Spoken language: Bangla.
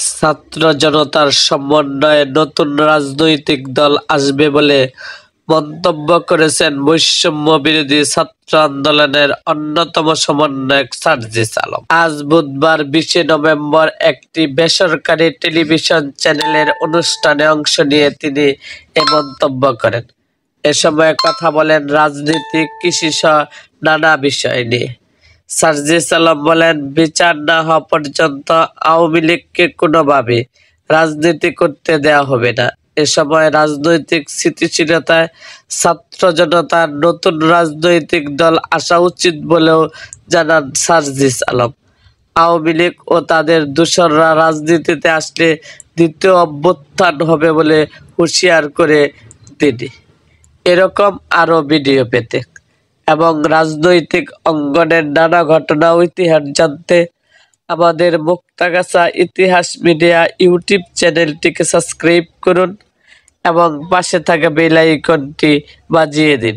ছাত্র জনতার সমন্বয়ে নতুন রাজনৈতিক দল আসবে বলে মন্তব্য করেছেন বৈষম্য বিরোধী ছাত্র আন্দোলনের অন্যতম সমন্বয়ক সার্জিস আলম। আজ বুধবার 20 নভেম্বর একটি বেসরকারি টেলিভিশন চ্যানেলের অনুষ্ঠানে অংশ নিয়ে তিনি এ মন্তব্য করেন। এ সময় কথা বলেন রাজনীতি, কৃষি সহ নানা বিষয় নিয়ে। সার্জিস আলম বলেন, বিচার না হওয়া পর্যন্ত আওয়ামী লীগকে কোনোভাবে রাজনীতি করতে দেওয়া হবে না। এ সময় রাজনৈতিক স্থিতিশীলতায় ছাত্র জনতার নতুন রাজনৈতিক দল আসা উচিত বলেও জানান সার্জিস আলম। আওয়ামী লীগ ও তাদের দোসররা রাজনীতিতে আসলে দ্বিতীয় অভ্যুত্থান হবে বলে হুঁশিয়ার করে তিনি। এরকম আরও ভিডিও পেতে এবং রাজনৈতিক অঙ্গনের নানা ঘটনা ও ইতিহাস জানতে আমাদের মুক্তাগাছা ইতিহাস মিডিয়া ইউটিউব চ্যানেলটিকে সাবস্ক্রাইব করুন এবং পাশে থাকা বেল আইকনটি বাজিয়ে দিন।